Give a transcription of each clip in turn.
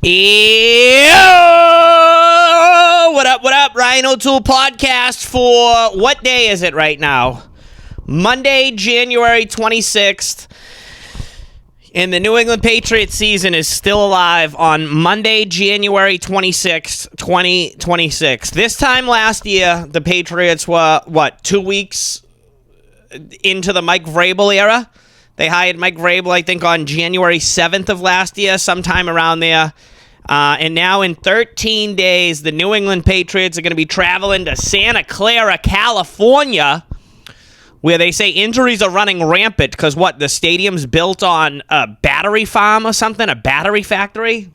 Ew! What up, what up? Ryan O'Toole podcast for what day is it right now? Monday, January 26th. And the New England Patriots season is still alive on Monday, January 26th, 2026. This time last year, the Patriots were, 2 weeks into the Mike Vrabel era? They hired Mike Vrabel, I think, on January 7th of last year, sometime around there. And now in 13 days, the New England Patriots are going to be traveling to Santa Clara, California, where they say injuries are running rampant because, the stadium's built on a battery farm or something, a battery factory?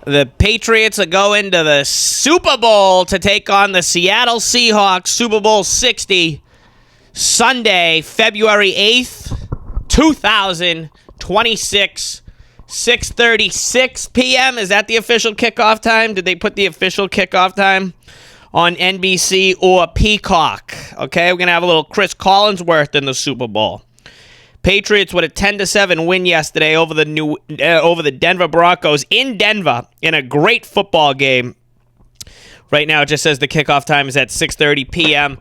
The Patriots are going to the Super Bowl to take on the Seattle Seahawks, Super Bowl 60, Sunday, February 8th, 2026, 6:36 p.m. Is that the official kickoff time? Did they put the official kickoff time on NBC or Peacock? Okay, we're going to have a little Chris Collinsworth in the Super Bowl. Patriots with a 10-7 win yesterday over the Denver Broncos in Denver in a great football game. Right now, it just says the kickoff time is at 6:30 p.m.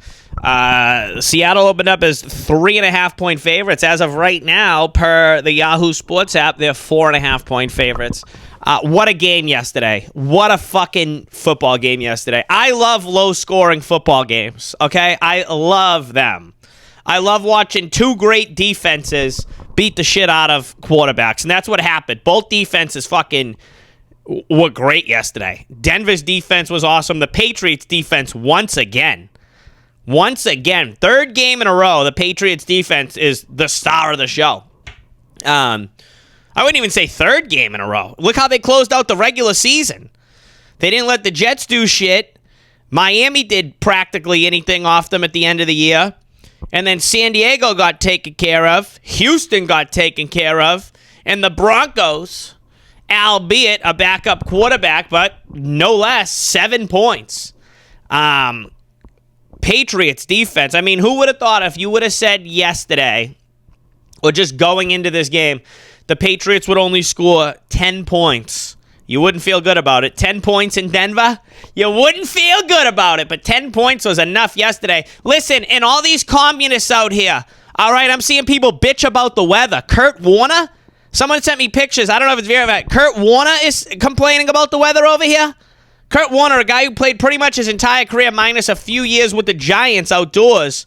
Seattle opened up as 3.5-point favorites. As of right now, per the Yahoo Sports app, they're 4.5-point favorites. What a game yesterday. What a fucking football game yesterday. I love low-scoring football games, okay? I love them. I love watching two great defenses beat the shit out of quarterbacks, and that's what happened. Both defenses were great yesterday. Denver's defense was awesome. The Patriots defense once again, third game in a row, the Patriots defense is the star of the show. I wouldn't even say third game in a row. Look how they closed out the regular season. They didn't let the Jets do shit. Miami did practically anything off them at the end of the year. And then San Diego got taken care of. Houston got taken care of. And the Broncos, albeit a backup quarterback, but no less, 7 points. Patriots defense. I mean, who would have thought if you would have said yesterday, or just going into this game, the Patriots would only score 10 points? You wouldn't feel good about it. 10 points in Denver? You wouldn't feel good about it, but 10 points was enough yesterday. Listen, and all these communists out here, all right, I'm seeing people bitch about the weather. Kurt Warner? Someone sent me pictures. I don't know if it's verified. Kurt Warner is complaining about the weather over here? Kurt Warner, a guy who played pretty much his entire career minus a few years with the Giants outdoors.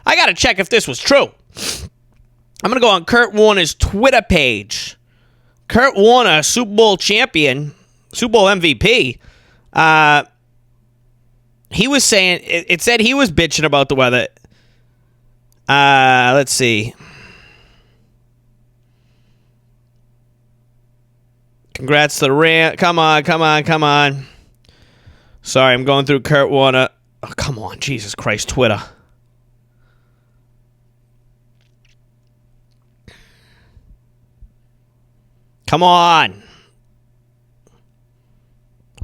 I got to check if this was true. I'm going to go on Kurt Warner's Twitter page. Kurt Warner, Super Bowl champion, Super Bowl MVP. He was saying, it said he was bitching about the weather. Let's see. Congrats to the Rams. Come on. Sorry, I'm going through Kurt Warner. Oh, come on, Jesus Christ, Twitter. Come on.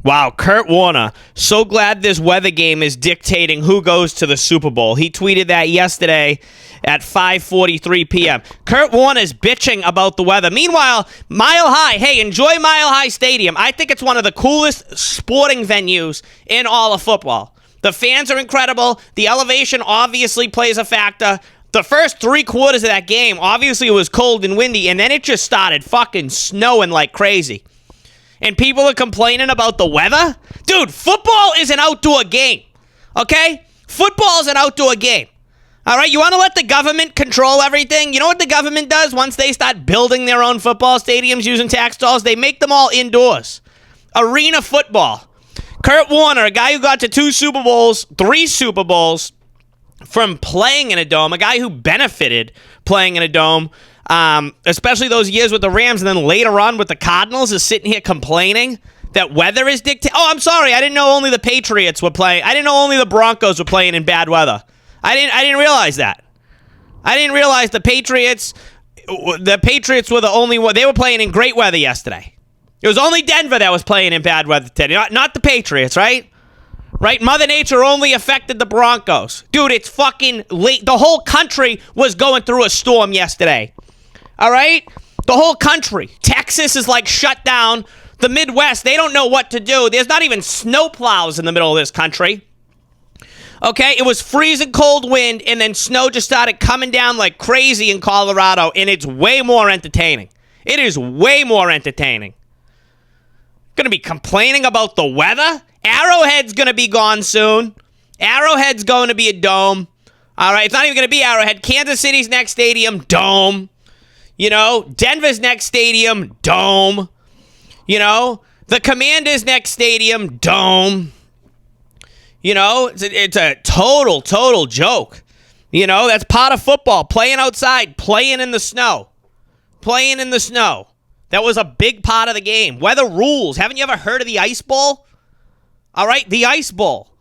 Wow, Kurt Warner. So glad this weather game is dictating who goes to the Super Bowl. He tweeted that yesterday at 5:43 p.m. Kurt Warner's bitching about the weather. Meanwhile, Mile High. Hey, enjoy Mile High Stadium. I think it's one of the coolest sporting venues in all of football. The fans are incredible. The elevation obviously plays a factor. The first 3 quarters of that game, obviously it was cold and windy, and then it just started fucking snowing like crazy. And people are complaining about the weather? Dude, football is an outdoor game, okay? Football is an outdoor game, all right? You want to let the government control everything? You know what the government does once they start building their own football stadiums using tax dollars? They make them all indoors. Arena football. Kurt Warner, a guy who got to 3 Super Bowls, from playing in a dome, a guy who benefited playing in a dome, especially those years with the Rams, and then later on with the Cardinals, is sitting here complaining that weather is dictating. Oh, I'm sorry. I didn't know only the Patriots were playing. I didn't know only the Broncos were playing in bad weather. I didn't realize that. I didn't realize the Patriots were the only one. They were playing in great weather yesterday. It was only Denver that was playing in bad weather today, not the Patriots, right? Right? Mother Nature only affected the Broncos. Dude, it's fucking late. The whole country was going through a storm yesterday. All right? The whole country. Texas is like shut down. The Midwest, they don't know what to do. There's not even snow plows in the middle of this country. Okay, it was freezing cold wind, and then snow just started coming down like crazy in Colorado, and it's way more entertaining. It is way more entertaining. Gonna be complaining about the weather? Arrowhead's gonna be gone soon. Arrowhead's going to be a dome. All right, it's not even gonna be Arrowhead. Kansas City's next stadium, dome. You know, Denver's next stadium, dome. You know, the Commanders' next stadium, dome. You know, it's a total joke. You know, that's part of football. Playing outside, playing in the snow. Playing in the snow. That was a big part of the game. Weather rules. Haven't you ever heard of the Ice Bowl? All right, the Ice Bowl.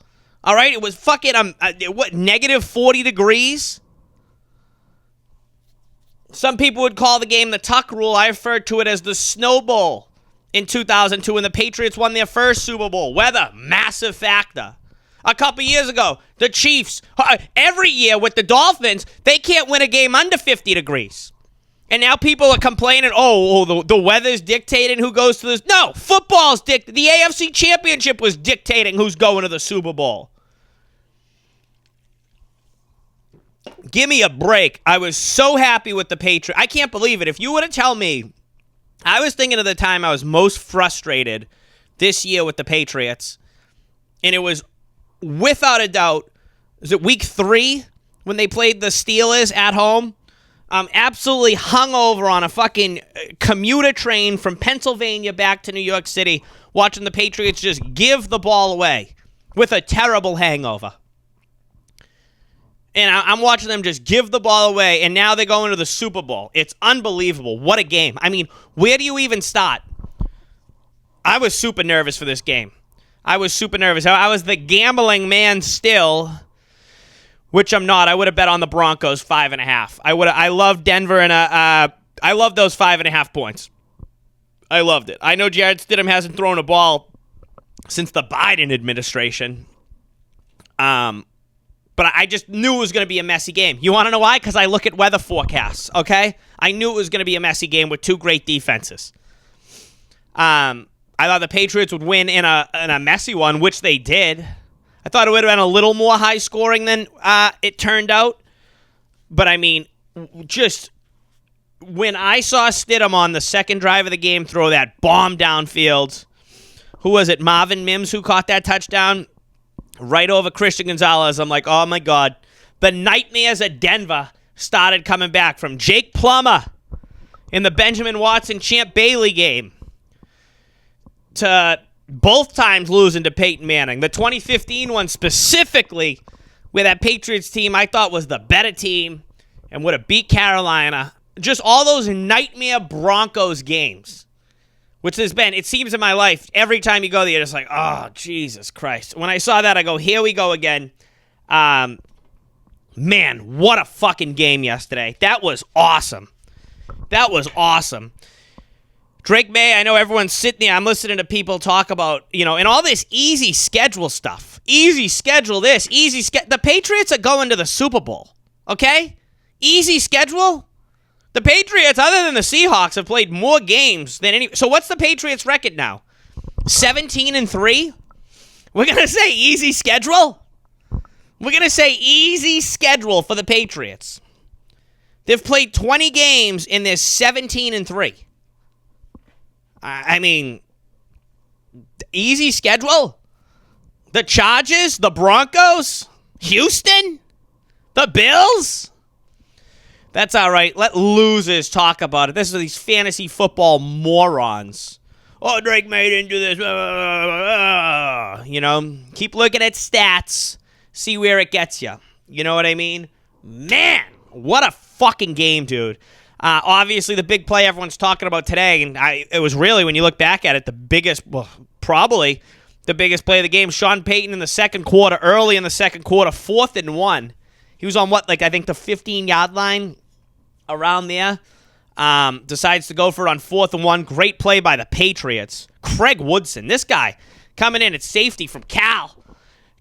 All right, it was fucking, negative 40 degrees? Some people would call the game the Tuck Rule. I referred to it as the Snow Bowl in 2002 when the Patriots won their first Super Bowl. Weather, massive factor. A couple years ago, the Chiefs, every year with the Dolphins, they can't win a game under 50 degrees. And now people are complaining, the weather's dictating who goes to this. No, football's dictating. The AFC Championship was dictating who's going to the Super Bowl. Give me a break. I was so happy with the Patriots. I can't believe it. If you were to tell me, I was thinking of the time I was most frustrated this year with the Patriots, and it was without a doubt, was it week 3 when they played the Steelers at home? I'm absolutely hungover on a fucking commuter train from Pennsylvania back to New York City, watching the Patriots just give the ball away with a terrible hangover. And I'm watching them just give the ball away, and now they're going to the Super Bowl. It's unbelievable. What a game. I mean, where do you even start? I was super nervous for this game. I was super nervous. I was the gambling man still, which I'm not. I would have bet on the Broncos 5.5. I love Denver, and I love those 5.5 points. I loved it. I know Jared Stidham hasn't thrown a ball since the Biden administration. But I just knew it was going to be a messy game. You want to know why? Because I look at weather forecasts, okay? I knew it was going to be a messy game with two great defenses. I thought the Patriots would win in a messy one, which they did. I thought it would have been a little more high scoring than it turned out. But, I mean, just when I saw Stidham on the second drive of the game throw that bomb downfield, who was it, Marvin Mims, who caught that touchdown right over Christian Gonzalez, I'm like, oh, my God. The nightmares of Denver started coming back from Jake Plummer in the Benjamin Watson Champ Bailey game to both times losing to Peyton Manning. The 2015 one specifically, where that Patriots team I thought was the better team and would have beat Carolina. Just all those nightmare Broncos games, which has been, it seems in my life, every time you go there, you're just like, oh, Jesus Christ. When I saw that, I go, here we go again. Man, what a fucking game yesterday. That was awesome. That was awesome. Drake May, I know everyone's sitting there. I'm listening to people talk about, and all this easy schedule stuff. Easy schedule this, the Patriots are going to the Super Bowl, okay? Easy schedule? The Patriots, other than the Seahawks, have played more games than any. So what's the Patriots' record now? 17-3? We're going to say easy schedule? We're going to say easy schedule for the Patriots. They've played 20 games and they're 17-3. I mean, easy schedule? The Chargers? The Broncos? Houston? The Bills? That's all right. Let losers talk about it. This is these fantasy football morons. Oh, Drake May didn't do this. Keep looking at stats. See where it gets you. You know what I mean? Man, what a fucking game, dude. Obviously, the big play everyone's talking about today, and it was really, when you look back at it, probably the biggest play of the game. Sean Payton in the second quarter, early in the second quarter, 4th and 1. He was on I think the 15-yard line, around there. Decides to go for it on 4th and 1. Great play by the Patriots. Craig Woodson, this guy coming in at safety from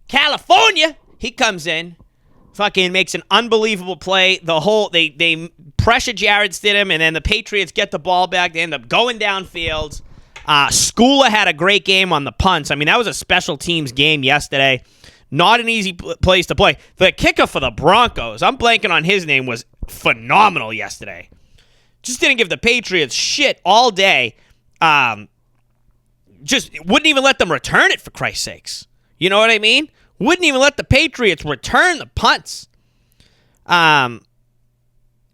California. He comes in, fucking makes an unbelievable play. They pressure Jared Stidham, and then the Patriots get the ball back. They end up going downfield. Skula had a great game on the punts. I mean, that was a special teams game yesterday. Not an easy place to play. The kicker for the Broncos, I'm blanking on his name, was phenomenal yesterday. Just didn't give the Patriots shit all day. Just wouldn't even let them return it, for Christ's sakes. You know what I mean? Wouldn't even let the Patriots return the punts.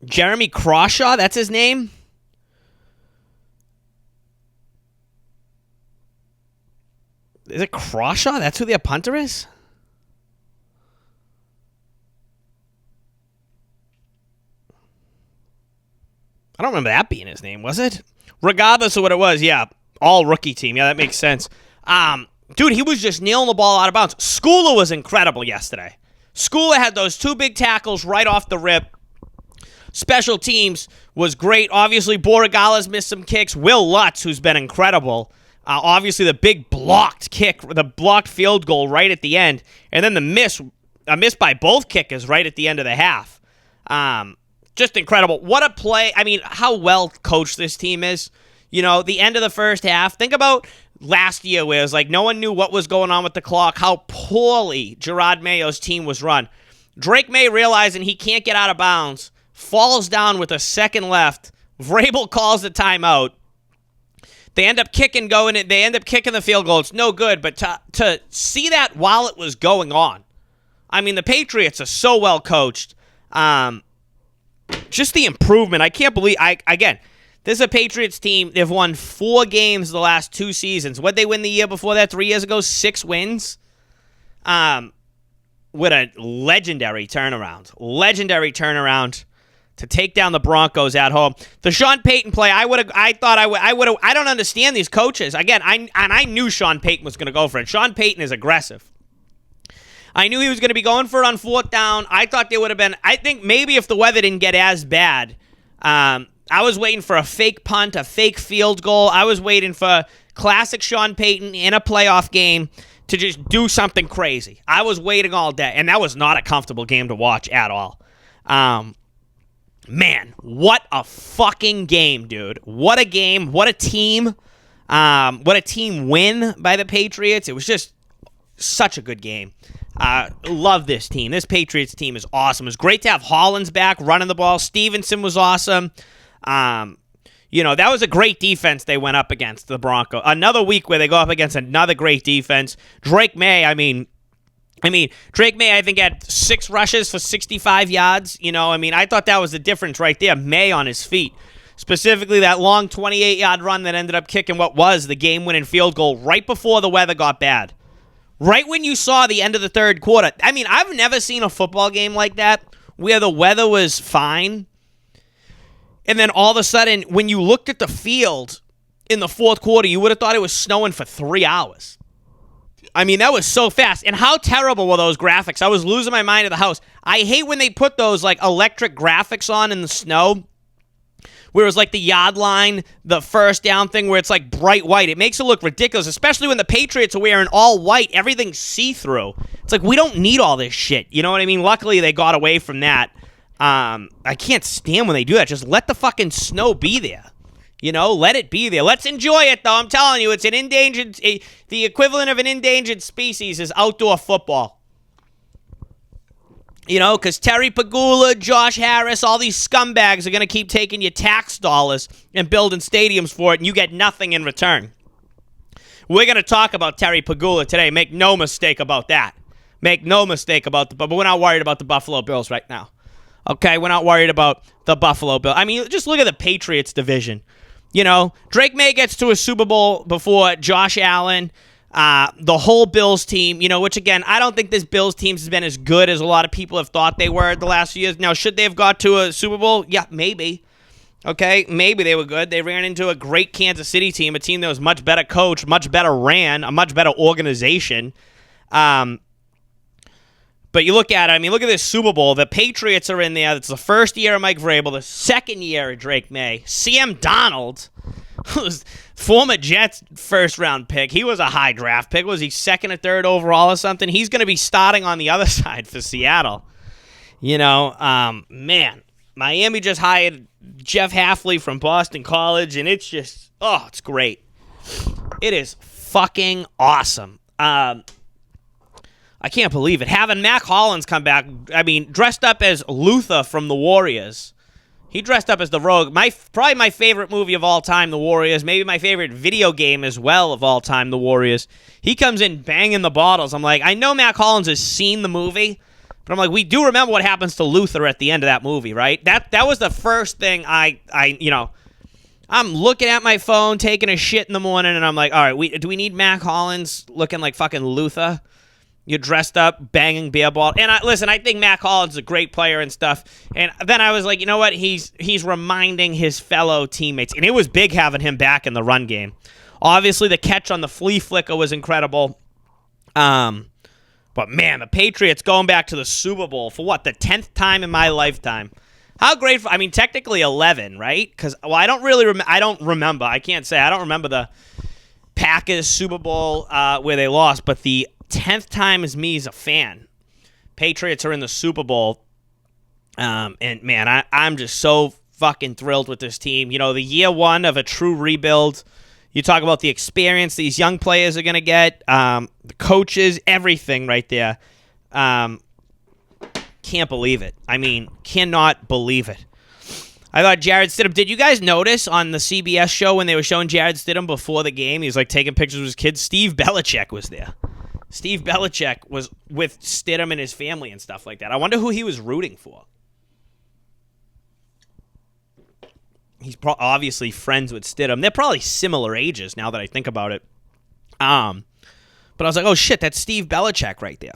Jeremy Crawshaw, that's his name. Is it Crawshaw? That's who their punter is? I don't remember that being his name, was it? Regardless of what it was, yeah. All rookie team. Yeah, that makes sense. Dude, he was just nailing the ball out of bounds. Skula was incredible yesterday. Skula had those 2 big tackles right off the rip. Special teams was great. Obviously, Borregala's missed some kicks. Will Lutz, who's been incredible. Obviously, the big blocked kick, the blocked field goal right at the end. And then a miss by both kickers right at the end of the half. Just incredible. What a play. I mean, how well coached this team is. You know, the end of the first half. Think about last year where it was like no one knew what was going on with the clock, how poorly Gerard Mayo's team was run. Drake May, realizing he can't get out of bounds, falls down with a second left. Vrabel calls the timeout. They end up kicking the field goal. It's no good, but to see that while it was going on. I mean, the Patriots are so well coached. Just the improvement. I can't believe, this is a Patriots team. They've won 4 games the last 2 seasons. What'd they win the year before that? 3 years ago? 6 wins? With a legendary turnaround to take down the Broncos at home. The Sean Payton play, I don't understand these coaches. Again, I knew Sean Payton was going to go for it. Sean Payton is aggressive. I knew he was going to be going for it on 4th down. I thought they would have been, I think maybe if the weather didn't get as bad, I was waiting for a fake punt, a fake field goal. I was waiting for classic Sean Payton in a playoff game to just do something crazy. I was waiting all day, and that was not a comfortable game to watch at all. Man, what a fucking game, dude. What a game. What a team. What a team win by the Patriots. It was just such a good game. Love this team. This Patriots team is awesome. It was great to have Hollins back running the ball. Stevenson was awesome. That was a great defense they went up against, the Broncos. Another week where they go up against another great defense. Drake May, Drake May, I think, had 6 rushes for 65 yards. I thought that was the difference right there. May on his feet. Specifically, that long 28-yard run that ended up kicking what was the game-winning field goal right before the weather got bad. Right when you saw the end of the third quarter. I've never seen a football game like that where the weather was fine. And then all of a sudden, when you looked at the field in the fourth quarter, you would have thought it was snowing for 3 hours. That was so fast. And how terrible were those graphics? I was losing my mind at the house. I hate when they put those electric graphics on in the snow, where it was the yard line, the first down thing, where it's bright white. It makes it look ridiculous, especially when the Patriots are wearing all white. Everything's see-through. It's we don't need all this shit. You know what I mean? Luckily, they got away from that. I can't stand when they do that. Just let the fucking snow be there. Let it be there. Let's enjoy it, though. I'm telling you, it's the equivalent of an endangered species is outdoor football. Because Terry Pegula, Josh Harris, all these scumbags are going to keep taking your tax dollars and building stadiums for it, and you get nothing in return. We're going to talk about Terry Pegula today. Make no mistake about that. Make no mistake about but we're not worried about the Buffalo Bills right now. Okay, we're not worried about the Buffalo Bills. Just look at the Patriots division. Drake May gets to a Super Bowl before Josh Allen. The whole Bills team, which again, I don't think this Bills team has been as good as a lot of people have thought they were the last few years. Now, should they have got to a Super Bowl? Yeah, maybe. Okay, maybe they were good. They ran into a great Kansas City team, a team that was much better coached, much better ran, a much better organization. But you look at it, look at this Super Bowl. The Patriots are in there. It's the first year of Mike Vrabel, the second year of Drake May. Sam Darnold, who's former Jets first-round pick. He was a high draft pick. Was he second or third overall or something? He's going to be starting on the other side for Seattle. Man, Miami just hired Jeff Hafley from Boston College, and it's just, it's great. It is fucking awesome. I can't believe it. Having Mac Hollins come back, I mean, dressed up as Luther from The Warriors. He dressed up as the Rogue. Probably my favorite movie of all time, The Warriors. Maybe my favorite video game as well of all time, The Warriors. He comes in banging the bottles. I'm like, I know Mac Hollins has seen the movie, but I'm like, we do remember what happens to Luther at the end of that movie, right? That was the first thing I'm looking at my phone, taking a shit in the morning, and I'm like, all right, do we need Mac Hollins looking like fucking Luther? You're dressed up, banging beer ball. And I think Mac Hollins is a great player and stuff. And then I was like, you know what? He's reminding his fellow teammates. And it was big having him back in the run game. Obviously, the catch on the flea flicker was incredible. But, man, the Patriots going back to the Super Bowl for what? The 10th time in my lifetime. How grateful. I mean, technically 11, right? Because, I don't really remember. I can't say. I don't remember the Packers Super Bowl where they lost. But the 10th time as me as a fan. Patriots are in the Super Bowl. And, man, I'm just so fucking thrilled with this team. You know, the year one of a true rebuild. You talk about the experience these young players are going to get, the coaches, everything right there. Can't believe it. I mean, cannot believe it. I thought Jarrett Stidham, did you guys notice on the CBS show when they were showing Jarrett Stidham before the game, he was like taking pictures of his kids? Steve Belichick was there. Steve Belichick was with Stidham and his family and stuff like that. I wonder who he was rooting for. He's obviously friends with Stidham. They're probably similar ages now that I think about it. But I was like, oh shit, that's Steve Belichick right there.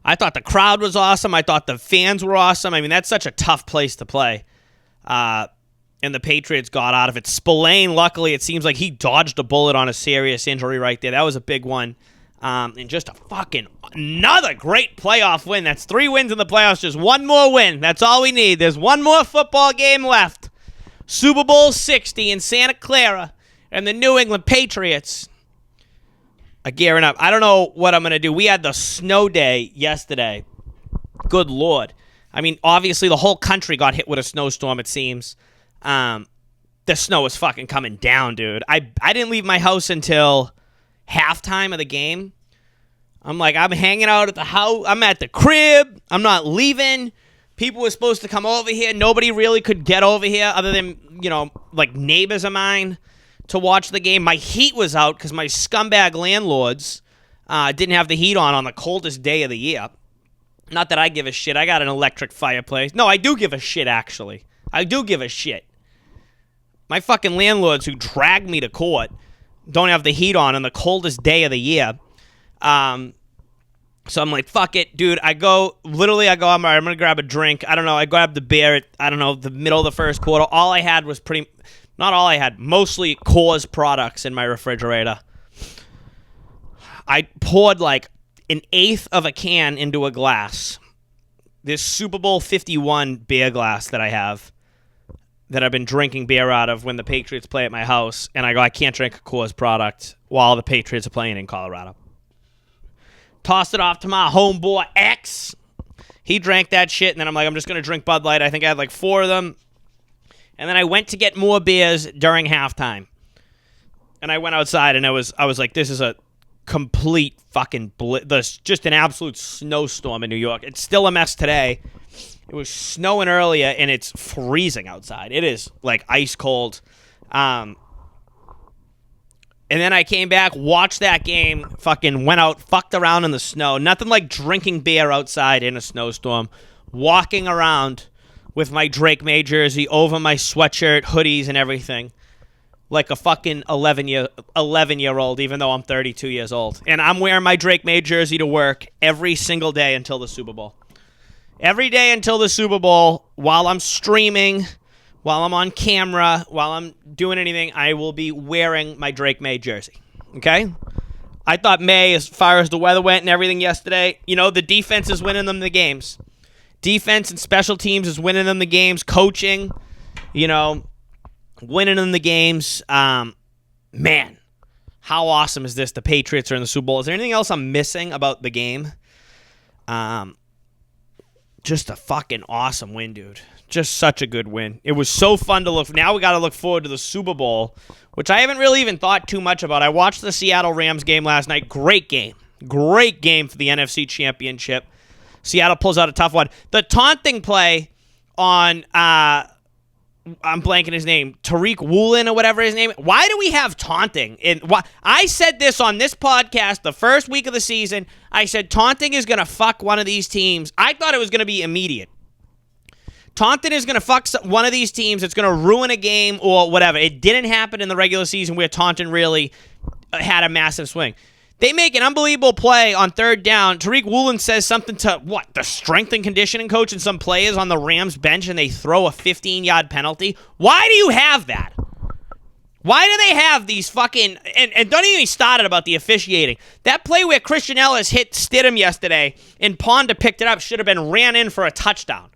I thought the crowd was awesome. I thought the fans were awesome. I mean, that's such a tough place to play. And the Patriots got out of it. Spillane, luckily, it seems like he dodged a bullet on a serious injury right there. That was a big one. And just another great playoff win. That's 3 wins in the playoffs. Just one more win. That's all we need. There's one more football game left. Super Bowl 60 in Santa Clara. And the New England Patriots are gearing up. I don't know what I'm going to do. We had the snow day yesterday. Good Lord. I mean, obviously the whole country got hit with a snowstorm, it seems. The snow was fucking coming down, dude. I didn't leave my house until halftime of the game. I'm hanging out at the house. I'm at the crib. I'm not leaving. People were supposed to come over here. Nobody really could get over here other than, neighbors of mine to watch the game. My heat was out because my scumbag landlords didn't have the heat on the coldest day of the year. Not that I give a shit. I got an electric fireplace. No, I do give a shit, actually. I do give a shit. My fucking landlords who dragged me to court don't have the heat on the coldest day of the year. So I'm like, fuck it, dude. I'm going to grab a drink. I don't know. I grabbed the beer at, the middle of the first quarter. All I had was mostly Coors products in my refrigerator. I poured like an eighth of a can into a glass. This Super Bowl 51 beer glass that I have, that I've been drinking beer out of when the Patriots play at my house, and I can't drink a Coors product while the Patriots are playing in Colorado. Tossed it off to my homeboy X. He drank that shit, and then I'm like, I'm just going to drink Bud Light. I think I had like 4 of them. And then I went to get more beers during halftime. And I went outside, and I was like, this is a complete fucking just an absolute snowstorm in New York. It's still a mess today. It was snowing earlier, and it's freezing outside. It is, like, ice cold. And then I came back, watched that game, fucking went out, fucked around in the snow. Nothing like drinking beer outside in a snowstorm. Walking around with my Drake May jersey over my sweatshirt, hoodies, and everything. Like a fucking 11-year-old, even though I'm 32 years old. And I'm wearing my Drake May jersey to work every single day until the Super Bowl. Every day until the Super Bowl, while I'm streaming, while I'm on camera, while I'm doing anything, I will be wearing my Drake May jersey. Okay? I thought May, as far as the weather went and everything yesterday, the defense is winning them the games. Defense and special teams is winning them the games. Coaching, winning them the games. Man, how awesome is this? The Patriots are in the Super Bowl. Is there anything else I'm missing about the game? Just a fucking awesome win, dude. Just such a good win. It was so fun to look. Now we got to look forward to the Super Bowl, which I haven't really even thought too much about. I watched the Seattle Rams game last night. Great game. Great game for the NFC Championship. Seattle pulls out a tough one. The taunting play on, I'm blanking his name, Tariq Woolen or whatever his name. Why do we have taunting? I said this on this podcast the first week of the season. I said taunting is going to fuck one of these teams. I thought it was going to be immediate. Taunting is going to fuck one of these teams. It's going to ruin a game or whatever. It didn't happen in the regular season where taunting really had a massive swing. They make an unbelievable play on third down. Tariq Woolen says something to, the strength and conditioning coach and some players on the Rams bench, and they throw a 15-yard penalty. Why do you have that? Why do they have these fucking... And don't even start it about the officiating. That play where Christian Ellis hit Stidham yesterday and Ponda picked it up should have been ran in for a touchdown.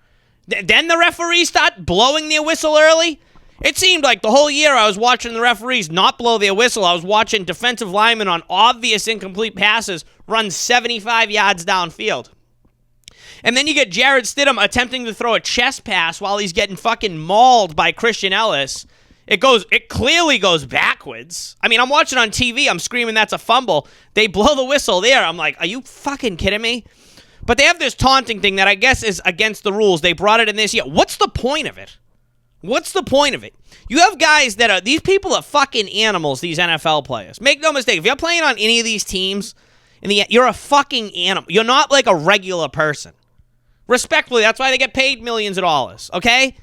Then the referees start blowing their whistle early? It seemed like the whole year I was watching the referees not blow their whistle. I was watching defensive linemen on obvious incomplete passes run 75 yards downfield. And then you get Jared Stidham attempting to throw a chest pass while he's getting fucking mauled by Christian Ellis. It clearly goes backwards. I mean, I'm watching on TV. I'm screaming that's a fumble. They blow the whistle there. I'm like, are you fucking kidding me? But they have this taunting thing that I guess is against the rules. They brought it in this year. What's the point of it? What's the point of it? You have guys that are, these people are fucking animals, these NFL players. Make no mistake, if you're playing on any of these teams, you're a fucking animal. You're not like a regular person. Respectfully, that's why they get paid millions of dollars, okay?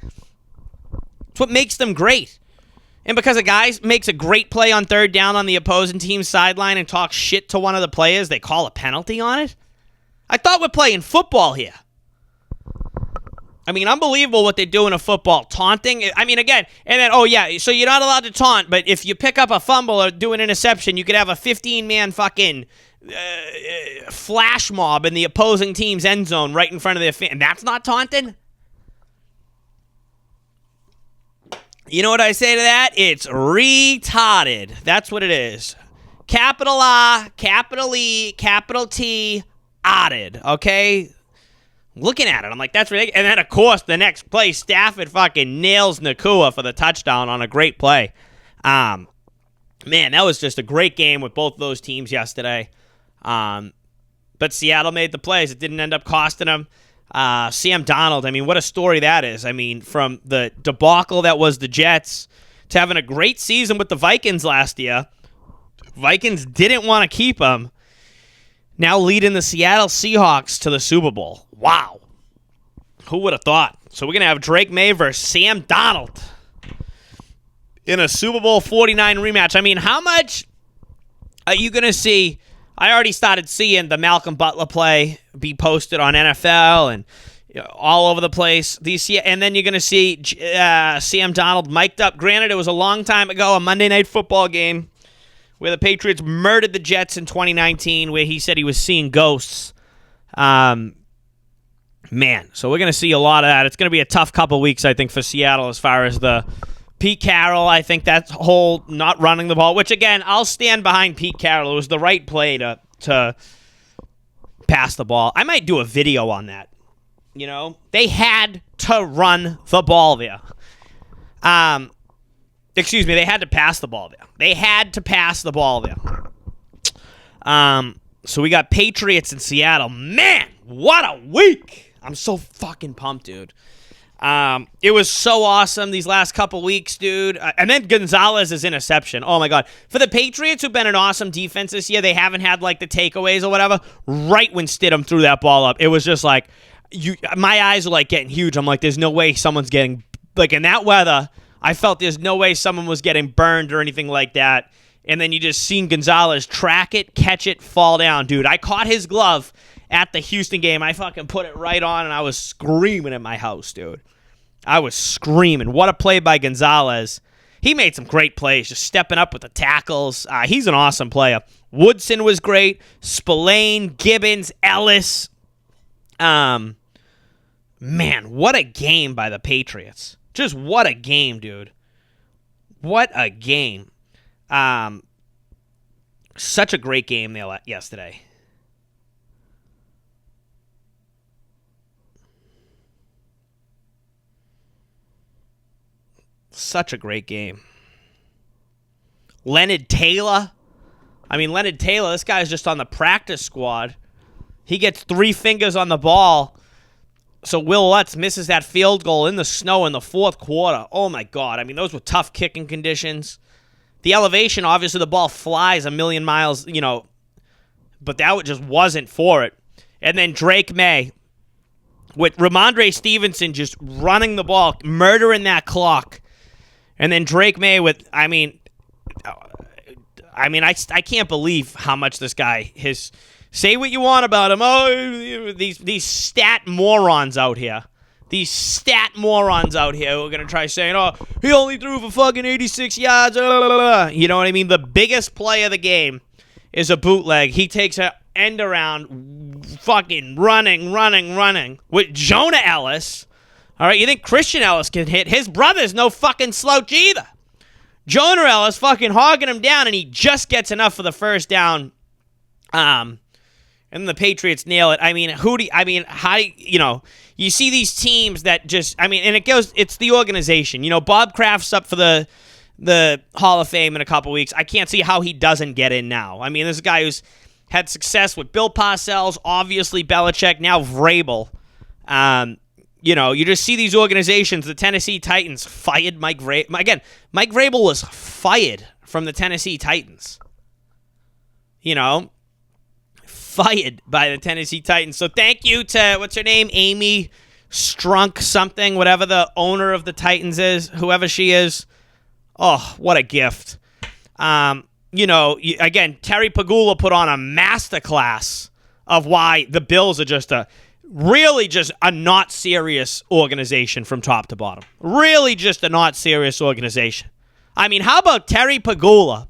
It's what makes them great. And because a guy makes a great play on third down on the opposing team's sideline and talks shit to one of the players, they call a penalty on it? I thought we're playing football here. I mean, unbelievable what they do in a football. Taunting. I mean, again, and then, so you're not allowed to taunt, but if you pick up a fumble or do an interception, you could have a 15-man fucking flash mob in the opposing team's end zone right in front of their fan. And that's not taunting? You know what I say to that? It's retarded. That's what it is. Capital R, capital E, capital T, odded, okay? Looking at it, I'm like, that's ridiculous. And then, of course, the next play, Stafford fucking nails Nakua for the touchdown on a great play. Man, that was just a great game with both those teams yesterday. But Seattle made the plays. It didn't end up costing them. Sam Darnold, I mean, what a story that is. I mean, from the debacle that was the Jets to having a great season with the Vikings last year. Vikings didn't want to keep him. Now leading the Seattle Seahawks to the Super Bowl. Wow. Who would have thought? So we're going to have Drake May versus Sam Darnold in a Super Bowl 49 rematch. I mean, how much are you going to see? I already started seeing the Malcolm Butler play be posted on NFL and all over the place. And then you're going to see Sam Darnold mic'd up. Granted, it was a long time ago, a Monday Night Football game where the Patriots murdered the Jets in 2019, where he said he was seeing ghosts. Man, so we're going to see a lot of that. It's going to be a tough couple weeks, I think, for Seattle as far as the Pete Carroll. I think that whole not running the ball, which, again, I'll stand behind Pete Carroll. It was the right play to pass the ball. I might do a video on that. You know, they had to run the ball there. Excuse me, they had to pass the ball there. They had to pass the ball there. So we got Patriots in Seattle. Man, what a week. I'm so fucking pumped, dude. It was so awesome these last couple weeks, dude. And then Gonzalez's interception. Oh, my God. For the Patriots, who've been an awesome defense this year, they haven't had, like, the takeaways or whatever. Right when Stidham threw that ball up, it was just like, my eyes are, like, getting huge. I'm like, there's no way someone's getting, like, in that weather, I felt there's no way someone was getting burned or anything like that. And then you just seen Gonzalez track it, catch it, fall down. Dude, I caught his glove at the Houston game. I fucking put it right on, and I was screaming at my house, dude. I was screaming. What a play by Gonzalez. He made some great plays, just stepping up with the tackles. He's an awesome player. Woodson was great. Spillane, Gibbons, Ellis. Man, what a game by the Patriots. Just what a game, dude. What a game. Such a great game yesterday. Such a great game. Leonard Taylor. Leonard Taylor, this guy's just on the practice squad. He gets 3 fingers on the ball. So Will Lutz misses that field goal in the snow in the fourth quarter. Oh, my God. Those were tough kicking conditions. The elevation, obviously, the ball flies a million miles, but that just wasn't for it. And then Drake May with Ramondre Stevenson just running the ball, murdering that clock. And then Drake May with, I can't believe how much this guy has. Say what you want about him. Oh, these stat morons out here. These stat morons out here who are going to try saying, oh, he only threw for fucking 86 yards. You know what I mean? The biggest play of the game is a bootleg. He takes an end around, fucking running with Jonah Ellis. All right, you think Christian Ellis can hit? His brother's no fucking slouch either. Jonah Ellis fucking hogging him down, and he just gets enough for the first down. And the Patriots nail it. How do you see these teams that just, and it's the organization. Bob Kraft's up for the Hall of Fame in a couple weeks. I can't see how he doesn't get in now. This is a guy who's had success with Bill Parcells, obviously Belichick, now Vrabel. You just see these organizations. The Tennessee Titans fired Mike Vrabel. Again, Mike Vrabel was fired from the Tennessee Titans. Fired by the Tennessee Titans. So thank you to, what's her name? Amy Strunk something, whatever the owner of the Titans is, whoever she is. Oh, what a gift. Again, Terry Pegula put on a masterclass of why the Bills are just a not serious organization from top to bottom. Really just a not serious organization. How about Terry Pegula?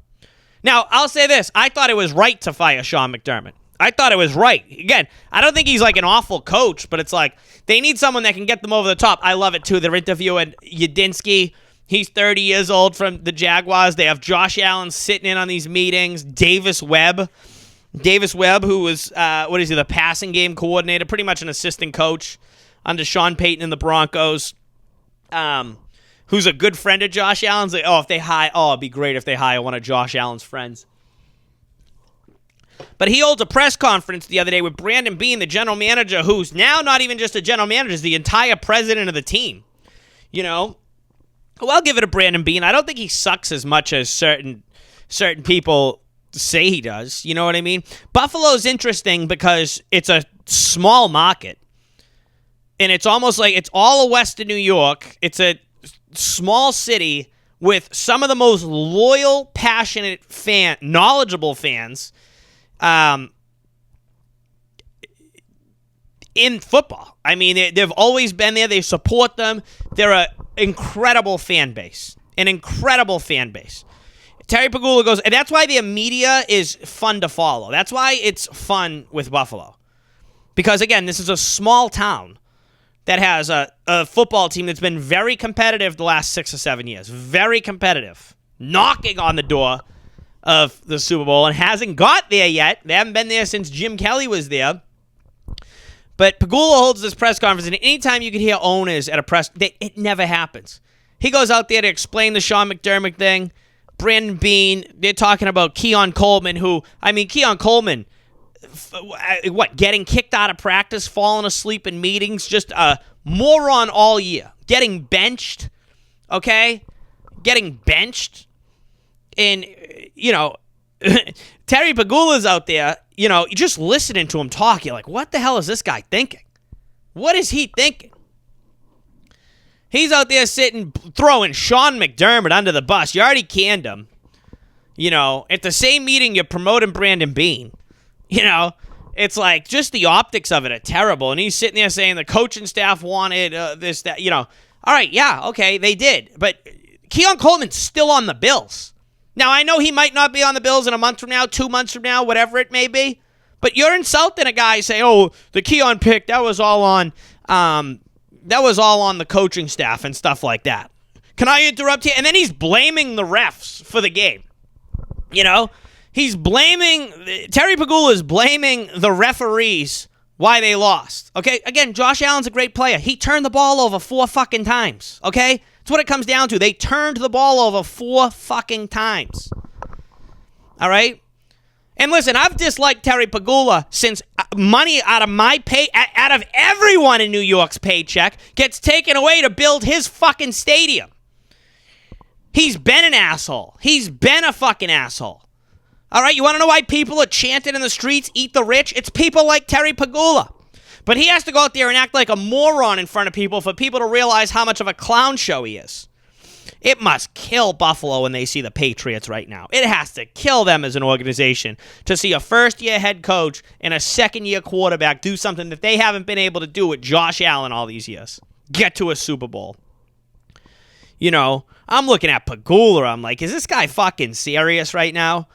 Now, I'll say this. I thought it was right to fire Sean McDermott. I thought it was right. Again, I don't think he's like an awful coach, but it's like they need someone that can get them over the top. I love it, too. They're interviewing Yadinsky. He's 30 years old from the Jaguars. They have Josh Allen sitting in on these meetings. Davis Webb, who was, the passing game coordinator, pretty much an assistant coach under Sean Payton in the Broncos, who's a good friend of Josh Allen's. Like, it'd be great if they hire one of Josh Allen's friends. But he holds a press conference the other day with Brandon Beane, the general manager, who's now not even just a general manager, is the entire president of the team. Well, I'll give it to Brandon Beane. I don't think he sucks as much as certain people say he does. You know what I mean? Buffalo's interesting because it's a small market. And it's almost like it's all of Western New York. It's a small city with some of the most loyal, passionate, knowledgeable fans in football. They've always been there. They support them. They're an incredible fan base. Terry Pegula goes, and that's why the media is fun to follow. That's why it's fun with Buffalo. Because, again, this is a small town that has a football team that's been very competitive the last 6 or 7 years. Very competitive. Knocking on the door of the Super Bowl and hasn't got there yet. They haven't been there since Jim Kelly was there. But Pegula holds this press conference, and anytime you can hear owners at a press, it never happens. He goes out there to explain the Sean McDermott thing. Brandon Beane, they're talking about Keon Coleman, Keon Coleman, getting kicked out of practice, falling asleep in meetings, just a moron all year. Getting benched, okay? And, Terry Pegula's out there, just listening to him talk. You're like, what the hell is this guy thinking? What is he thinking? He's out there throwing Sean McDermott under the bus. You already canned him. At the same meeting, you're promoting Brandon Beane. It's like just the optics of it are terrible. And he's sitting there saying the coaching staff wanted this, that, All right, yeah, okay, they did. But Keon Coleman's still on the Bills. Now, I know he might not be on the Bills in a month from now, 2 months from now, whatever it may be. But you're insulting a guy saying, oh, the Keon pick, that was all on the coaching staff and stuff like that. Can I interrupt you? And then he's blaming the refs for the game. Terry Pegula is blaming the referees why they lost. Okay, again, Josh Allen's a great player. He turned the ball over 4 fucking times. Okay, that's what it comes down to. They turned the ball over 4 fucking times. All right. And listen, I've disliked Terry Pegula since money out of my pay, out of everyone in New York's paycheck, gets taken away to build his fucking stadium. He's been an asshole. He's been a fucking asshole. All right, you want to know why people are chanting in the streets, eat the rich? It's people like Terry Pegula. But he has to go out there and act like a moron in front of people for people to realize how much of a clown show he is. It must kill Buffalo when they see the Patriots right now. It has to kill them as an organization to see a first-year head coach and a second-year quarterback do something that they haven't been able to do with Josh Allen all these years. Get to a Super Bowl. You know, I'm looking at Pegula. I'm like, is this guy fucking serious right now?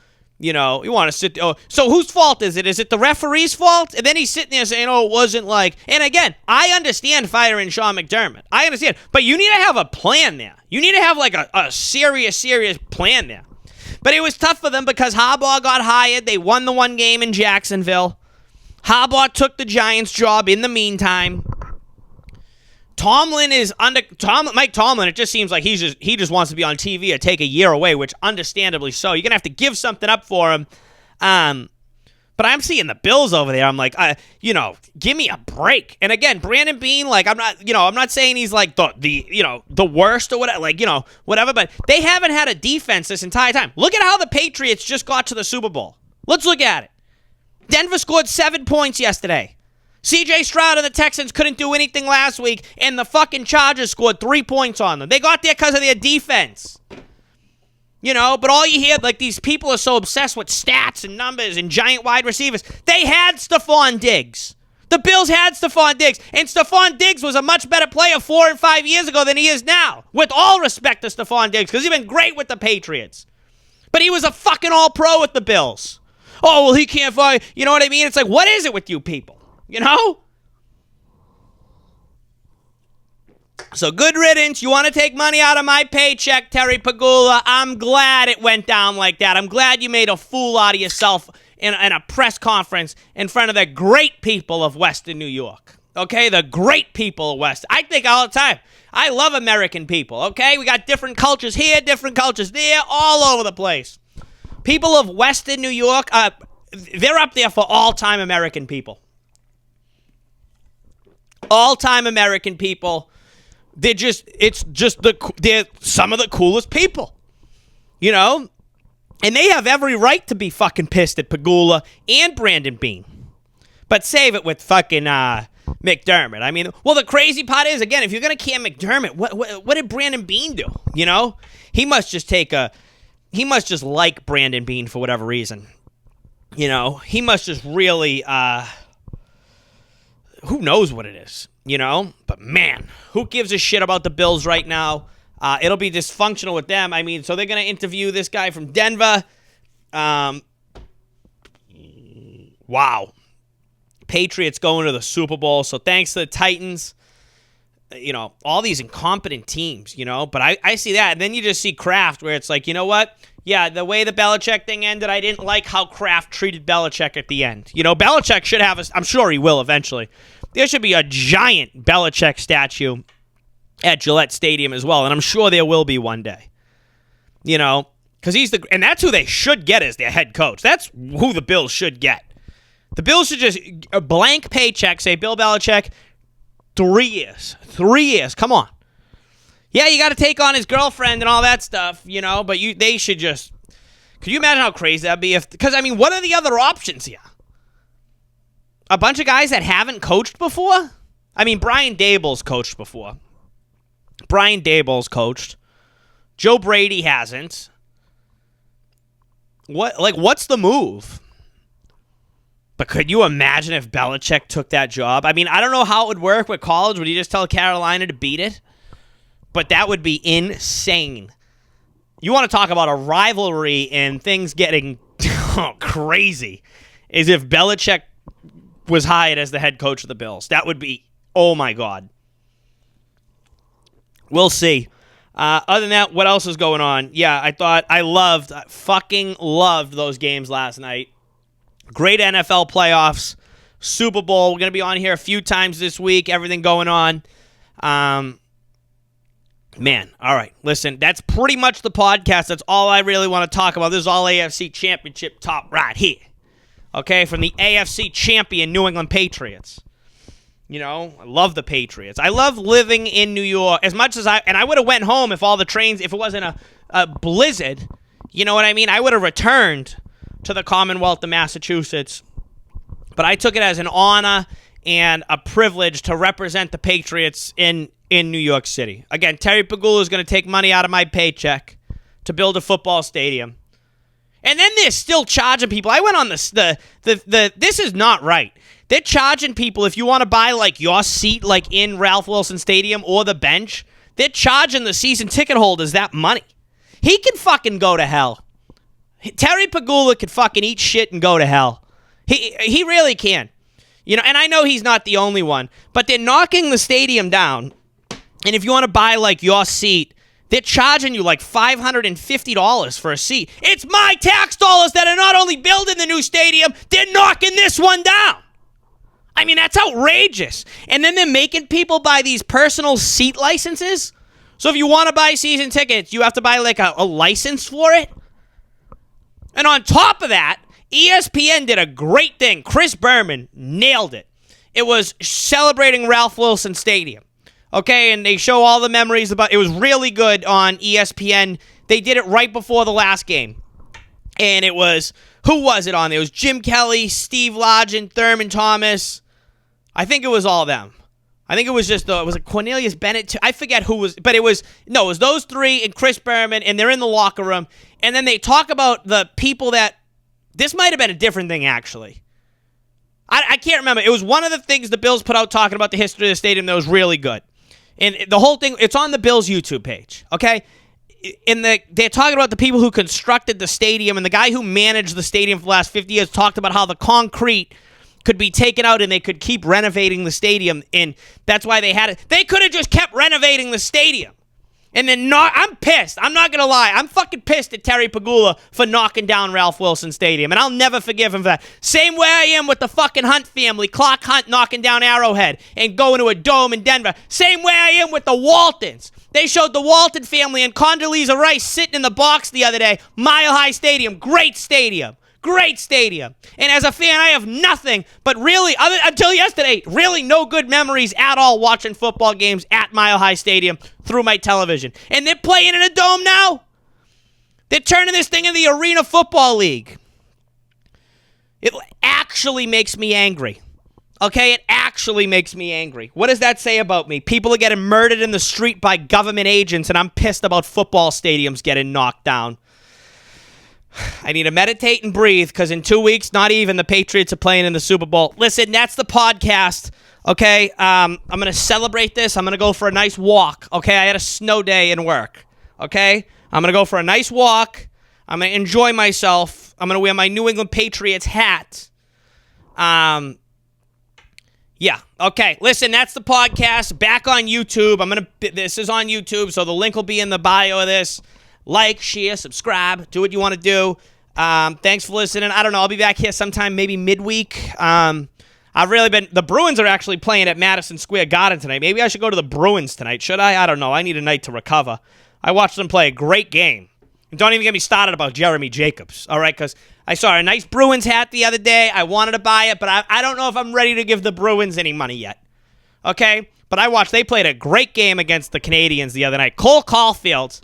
You know, you want to sit there. Oh, so whose fault is it? Is it the referee's fault? And then he's sitting there saying, oh, it wasn't like. And again, I understand firing Sean McDermott. I understand. But you need to have a plan there. You need to have like a serious plan there. But it was tough for them because Harbaugh got hired. They won the one game in Jacksonville. Harbaugh took the Giants job in the meantime. Mike Tomlin, it just seems like he just wants to be on TV or take a year away, which understandably so. You're going to have to give something up for him. But I'm seeing the Bills over there. I'm like, give me a break. And again, Brandon Beane, like, I'm not saying he's like the worst or whatever, like, whatever, but they haven't had a defense this entire time. Look at how the Patriots just got to the Super Bowl. Let's look at it. Denver scored 7 points yesterday. C.J. Stroud and the Texans couldn't do anything last week, and the fucking Chargers scored 3 points on them. They got there because of their defense. But all you hear, like, these people are so obsessed with stats and numbers and giant wide receivers. They had Stephon Diggs. The Bills had Stephon Diggs, and Stephon Diggs was a much better player 4 and 5 years ago than he is now. With all respect to Stephon Diggs, because he's been great with the Patriots. But he was a fucking all-pro with the Bills. Oh, well, he can't find, you know what I mean? It's like, what is it with you people? So good riddance. You want to take money out of my paycheck, Terry Pegula. I'm glad it went down like that. I'm glad you made a fool out of yourself in a press conference in front of the great people of Western New York. Okay, the great people of West. I think all the time. I love American people, okay? We got different cultures here, different cultures there, all over the place. People of Western New York, they're up there for all-time American people. All-time American people. They're some of the coolest people, and they have every right to be fucking pissed at Pegula and Brandon Beane, but save it with fucking McDermott. I mean, well, the crazy part is, again, if you're gonna can McDermott, what did Brandon Beane do? He must just like Brandon Beane for whatever reason. He must just really who knows what it is. But man, who gives a shit about the Bills right now? It'll be dysfunctional with them. I mean, so they're going to interview this guy from Denver. Wow. Patriots going to the Super Bowl. So thanks to the Titans, all these incompetent teams, but I see that. And then you just see Kraft where it's like, you know what? Yeah, the way the Belichick thing ended, I didn't like how Kraft treated Belichick at the end. Belichick should have I'm sure he will eventually. There should be a giant Belichick statue at Gillette Stadium as well, and I'm sure there will be one day. Because and that's who they should get as their head coach. That's who the Bills should get. The Bills should just a blank paycheck, say Bill Belichick, 3 years. 3 years, come on. Yeah, you got to take on his girlfriend and all that stuff, but they should just, could you imagine how crazy that'd be because what are the other options here? A bunch of guys that haven't coached before? Brian Daboll's coached before. Brian Daboll's coached. Joe Brady hasn't. What's the move? But could you imagine if Belichick took that job? I don't know how it would work with college. Would you just tell Carolina to beat it? But that would be insane. You want to talk about a rivalry and things getting crazy. Is if Belichick was hired as the head coach of the Bills. That would be, oh my God. We'll see. Other than that, what else is going on? Yeah, fucking loved those games last night. Great NFL playoffs. Super Bowl. We're going to be on here a few times this week. Everything going on. Man, all right. Listen, that's pretty much the podcast. That's all I really want to talk about. This is all AFC Championship talk right here. Okay, from the AFC champion New England Patriots. You know, I love the Patriots. I love living in New York as much as I would have went home if all the trains, if it wasn't a blizzard, you know what I mean? I would have returned to the Commonwealth of Massachusetts. But I took it as an honor and a privilege to represent the Patriots in New York City. Again, Terry Pegula is going to take money out of my paycheck to build a football stadium. And then they're still charging people. I went on this is not right. They're charging people if you want to buy like your seat like in Ralph Wilson Stadium or the bench. They're charging the season ticket holders that money. He can fucking go to hell. Terry Pegula could fucking eat shit and go to hell. He really can. You know, and I know he's not the only one, but they're knocking the stadium down. And if you want to buy like your seat, they're charging you like $550 for a seat. It's my tax dollars that are not only building the new stadium, they're knocking this one down. I mean, that's outrageous. And then they're making people buy these personal seat licenses. So if you want to buy season tickets, you have to buy like a license for it. And on top of that, ESPN did a great thing. Chris Berman nailed it. It was celebrating Ralph Wilson Stadium. Okay, and they show all the memories about it. Was really good on ESPN. They did it right before the last game. And it was, who was it on? It was Jim Kelly, Steve Largent, Thurman Thomas. I think it was all of them. I think it was just, was it Cornelius Bennett too? I forget who was, but it was those three and Chris Berman, and they're in the locker room. And then they talk about the people that, this might have been a different thing actually. I can't remember. It was one of the things the Bills put out talking about the history of the stadium that was really good. And the whole thing, it's on the Bills YouTube page, okay? They're talking about the people who constructed the stadium, and the guy who managed the stadium for the last 50 years talked about how the concrete could be taken out and they could keep renovating the stadium, and that's why they had it. They could have just kept renovating the stadium. And then I'm pissed. I'm not going to lie. I'm fucking pissed at Terry Pegula for knocking down Ralph Wilson Stadium, and I'll never forgive him for that. Same way I am with the fucking Hunt family, Clark Hunt knocking down Arrowhead and going to a dome in Denver. Same way I am with the Waltons. They showed the Walton family and Condoleezza Rice sitting in the box the other day. Mile High Stadium. Great stadium. Great stadium. And as a fan, I have nothing but really, until yesterday, really no good memories at all watching football games at Mile High Stadium through my television. And they're playing in a dome now? They're turning this thing into the Arena Football League. It actually makes me angry. Okay, it actually makes me angry. What does that say about me? People are getting murdered in the street by government agents, and I'm pissed about football stadiums getting knocked down. I need to meditate and breathe, because in 2 weeks, not even, the Patriots are playing in the Super Bowl. Listen, that's the podcast, okay? I'm going to celebrate this. I'm going to go for a nice walk, okay? I had a snow day in work, okay? I'm going to go for a nice walk. I'm going to enjoy myself. I'm going to wear my New England Patriots hat. Yeah, okay. Listen, that's the podcast. Back on YouTube. This is on YouTube, so the link will be in the bio of this. Like, share, subscribe, do what you want to do. Thanks for listening. I don't know. I'll be back here sometime, maybe midweek. The Bruins are actually playing at Madison Square Garden tonight. Maybe I should go to the Bruins tonight. Should I? I don't know. I need a night to recover. I watched them play a great game. And don't even get me started about Jeremy Jacobs, all right? Because I saw a nice Bruins hat the other day. I wanted to buy it, but I don't know if I'm ready to give the Bruins any money yet, okay? But they played a great game against the Canadians the other night. Cole Caulfield,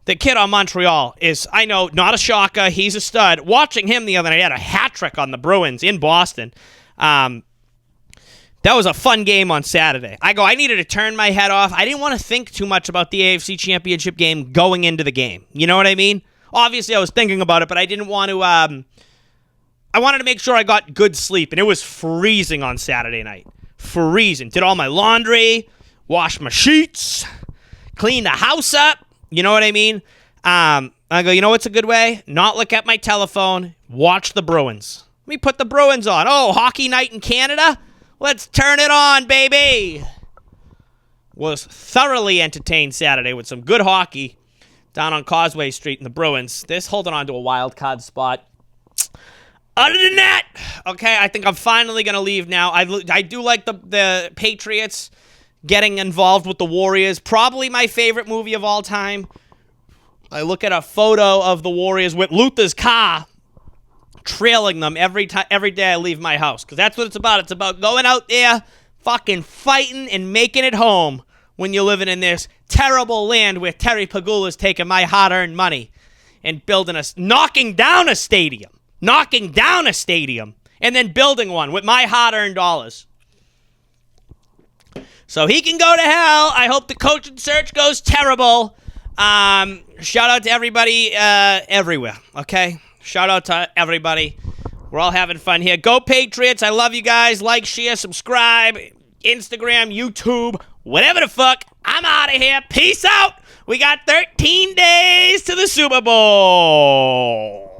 the kid on Montreal, is, I know, not a shocker. He's a stud. Watching him the other night, he had a hat trick on the Bruins in Boston. That was a fun game on Saturday. I needed to turn my head off. I didn't want to think too much about the AFC Championship game going into the game. You know what I mean? Obviously, I was thinking about it, but I didn't want to, I wanted to make sure I got good sleep, and it was freezing on Saturday night. Freezing. Did all my laundry, washed my sheets, cleaned the house up. You know what I mean? I go, you know what's a good way? Not look at my telephone, watch the Bruins. Let me put the Bruins on. Oh, hockey night in Canada? Let's turn it on, baby. Was thoroughly entertained Saturday with some good hockey down on Causeway Street in the Bruins. This holding on to a wild card spot. Other than that, okay, I think I'm finally going to leave now. I do like the Patriots getting involved with the Warriors. Probably my favorite movie of all time. I look at a photo of the Warriors with Luther's car trailing them every day I leave my house. Because that's what it's about. It's about going out there, fucking fighting and making it home when you're living in this terrible land where Terry Pegula is taking my hard-earned money and knocking down a stadium, and then building one with my hard-earned dollars. So he can go to hell. I hope the coaching search goes terrible. Shout out to everybody everywhere, okay? Shout out to everybody. We're all having fun here. Go Patriots. I love you guys. Like, share, subscribe, Instagram, YouTube, whatever the fuck. I'm out of here. Peace out. We got 13 days to the Super Bowl.